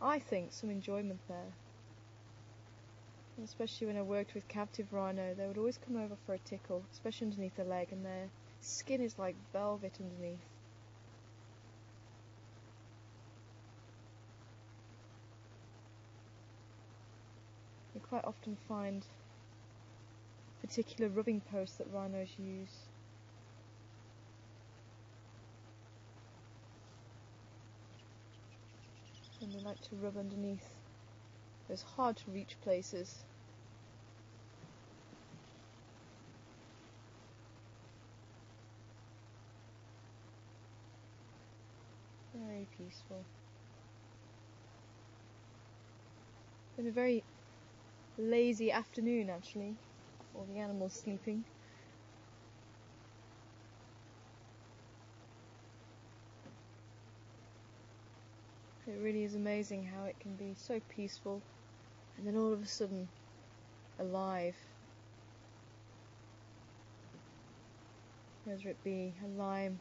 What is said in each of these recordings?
I think, some enjoyment there. And especially when I worked with captive rhino, they would always come over for a tickle, especially underneath the leg, and their skin is like velvet underneath. You quite often find particular rubbing posts that rhinos use. And they like to rub underneath those hard to reach places. Very peaceful. Been a very lazy afternoon actually, all the animals sleeping. It really is amazing how it can be so peaceful and then all of a sudden alive. Whether it be a lion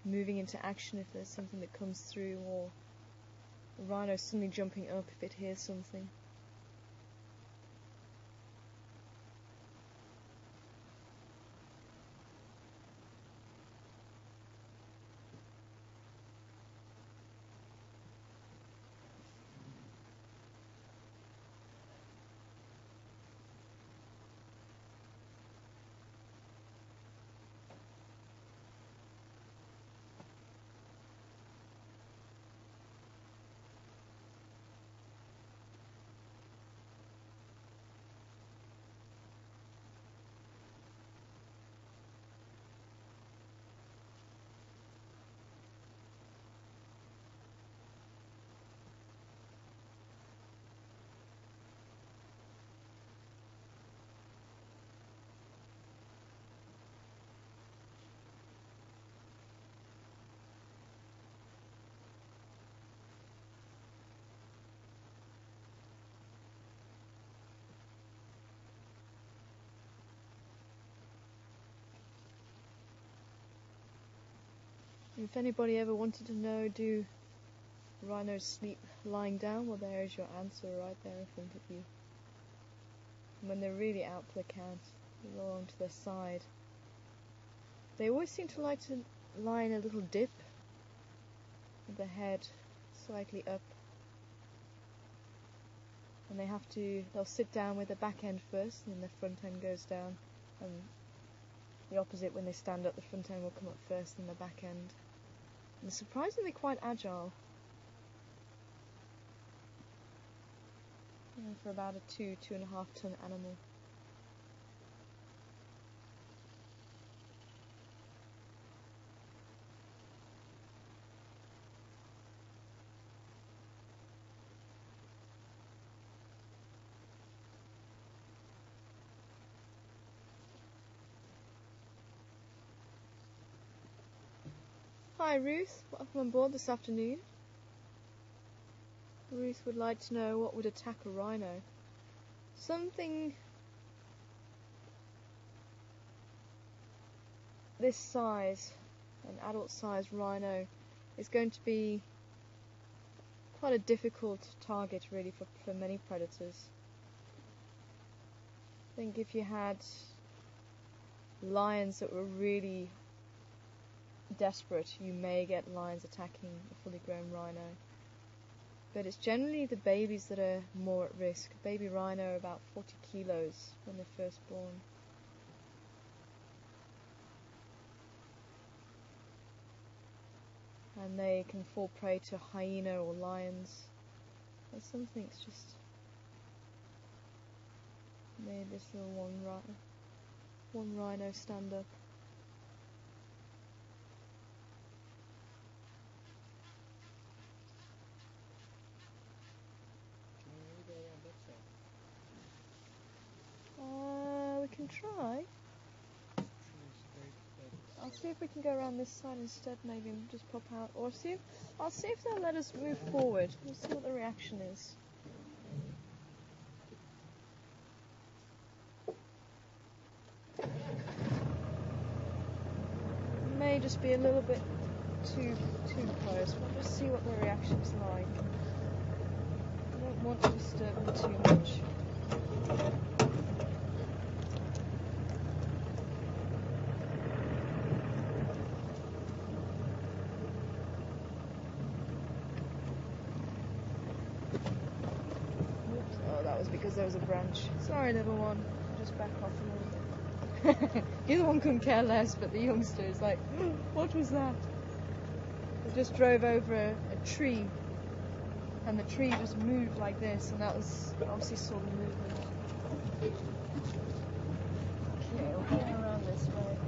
moving into action if there's something that comes through, or a rhino suddenly jumping up if it hears something. If anybody ever wanted to know, do rhinos sleep lying down? Well, there is your answer right there in front of you. And when they're really out for the count, they roll onto their side. They always seem to like to lie in a little dip with the head slightly up. And they'll sit down with the back end first, and then the front end goes down. And the opposite, when they stand up, the front end will come up first, and the back end. And they're surprisingly quite agile. For about a 2.5 ton animal. Hi Ruth, welcome on board this afternoon. Ruth would like to know what would attack a rhino. Something this size, an adult sized rhino, is going to be quite a difficult target really for many predators. I think if you had lions that were really desperate, you may get lions attacking a fully grown rhino. But it's generally the babies that are more at risk. Baby rhino are about 40 kilos when they're first born. And they can fall prey to hyena or lions. And some things just made this little one rhino stand up. We can try. I'll see if we can go around this side instead, maybe, and just pop out. Or I'll see if they'll let us move forward. We'll see what the reaction is. It may just be a little bit too close. We'll just see what their reaction's like. I don't want to disturb them too much. Whoops. Oh, that was because there was a branch. Sorry, little one. I'll just back off a little bit. The other one couldn't care less, but the youngster is like, what was that? They just drove over a tree, and the tree just moved like this, and that was obviously saw the movement. Okay, we'll get around this way.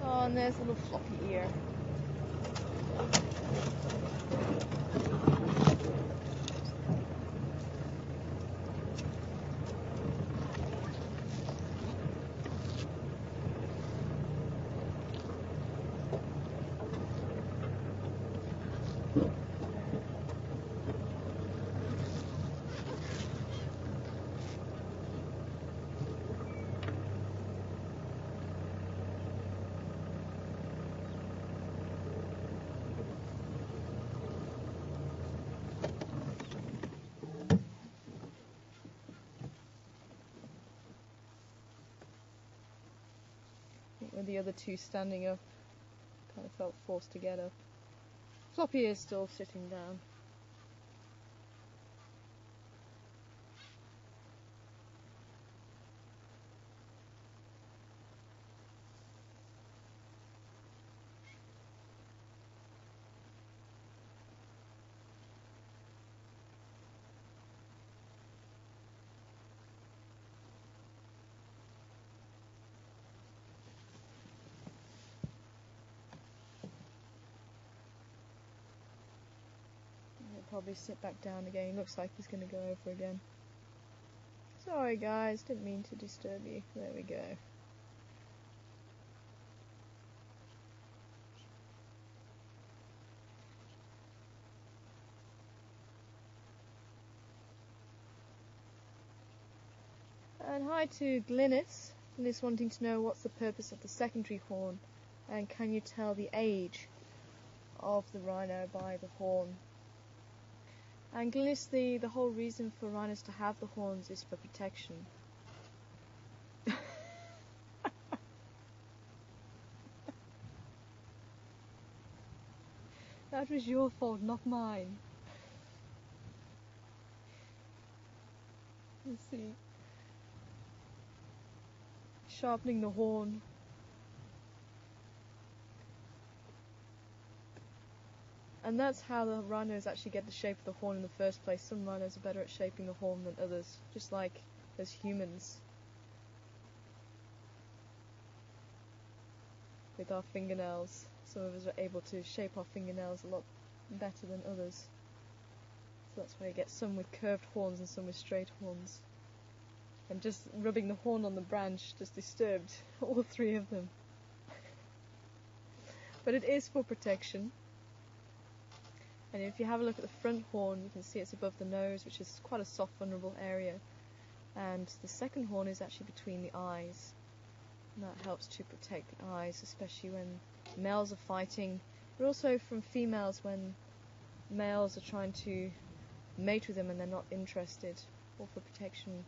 Oh, and there's a little floppy ear. With the other two standing up, kind of felt forced to get up. Floppy is still sitting down. Probably sit back down again. He looks like he's going to go over again. Sorry guys, didn't mean to disturb you. There we go. And hi to Glynis. Glynis wanting to know what's the purpose of the secondary horn, and can you tell the age of the rhino by the horn? And Glynis, the whole reason for rhinos to have the horns is for protection. That was your fault, not mine. Let's see. Sharpening the horn. And that's how the rhinos actually get the shape of the horn in the first place. Some rhinos are better at shaping the horn than others, just like as humans. With our fingernails, some of us are able to shape our fingernails a lot better than others. So that's why you get some with curved horns and some with straight horns. And just rubbing the horn on the branch just disturbed all three of them. But it is for protection. And if you have a look at the front horn, you can see it's above the nose, which is quite a soft, vulnerable area. And the second horn is actually between the eyes. And that helps to protect the eyes, especially when males are fighting, but also from females when males are trying to mate with them and they're not interested, or for protection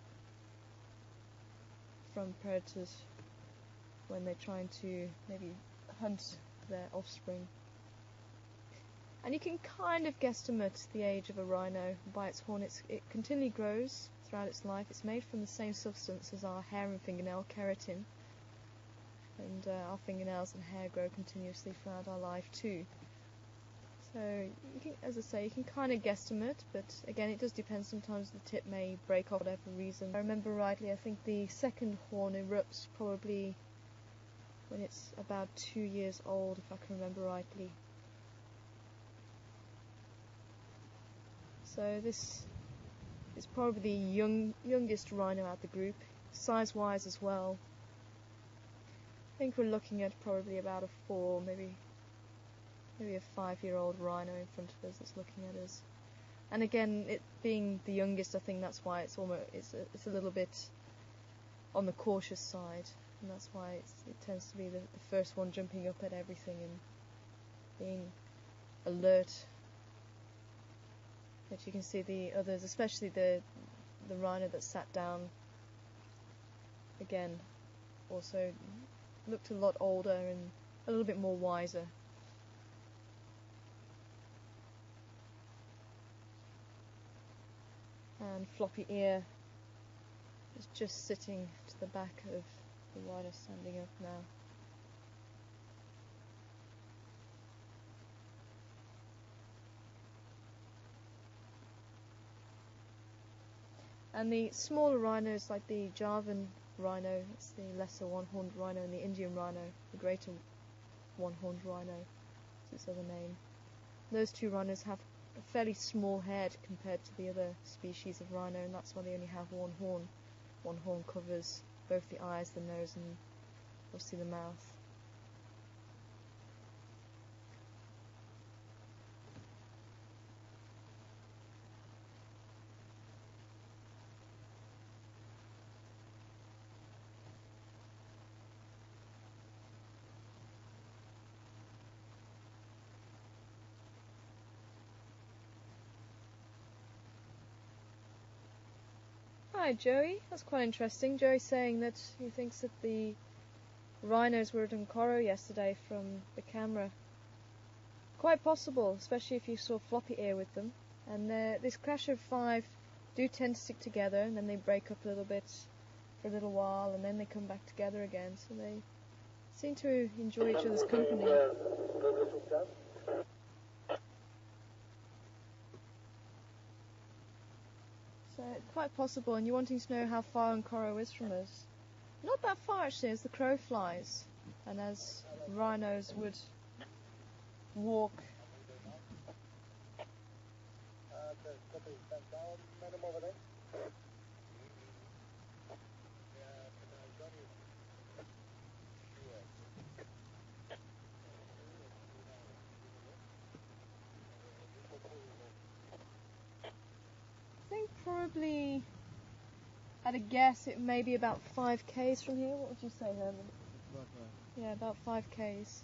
from predators when they're trying to maybe hunt their offspring. And you can kind of guesstimate the age of a rhino by its horn. It continually grows throughout its life. It's made from the same substance as our hair and fingernail, keratin. And our fingernails and hair grow continuously throughout our life too. So So, you can, as I say, you can kind of guesstimate, but again, it does depend. Sometimes the tip may break off for whatever reason. If I remember rightly, I think the second horn erupts probably when it's about 2 years old, if I can remember rightly. So this is probably the youngest rhino out the group, size-wise as well. I think we're looking at probably about a 4, maybe a 5-year-old rhino in front of us that's looking at us. And again, it being the youngest, I think that's why it's a little bit on the cautious side, and that's why it tends to be the first one jumping up at everything and being alert. But you can see the others, especially the rhino that sat down, again, also looked a lot older and a little bit more wiser. And floppy ear is just sitting to the back of the rhino standing up now. And the smaller rhinos, like the Javan rhino, it's the lesser one-horned rhino, and the Indian rhino, the greater one-horned rhino, is its other name. Those two rhinos have a fairly small head compared to the other species of rhino, and that's why they only have one horn. One horn covers both the eyes, the nose, and obviously the mouth. Hi Joey, that's quite interesting. Joey's saying that he thinks that the rhinos were at Nkoro yesterday from the camera. Quite possible, especially if you saw floppy ear with them. And this crash of 5 do tend to stick together, and then they break up a little bit for a little while, and then they come back together again. So they seem to enjoy each other's company. So it's quite possible. And you're wanting to know how far Nkoro is from us? Not that far actually, as the crow flies, and as rhinos would walk. I think probably, at a guess, it may be about 5 k's from here. What would you say, Herman? Yeah, about 5 k's.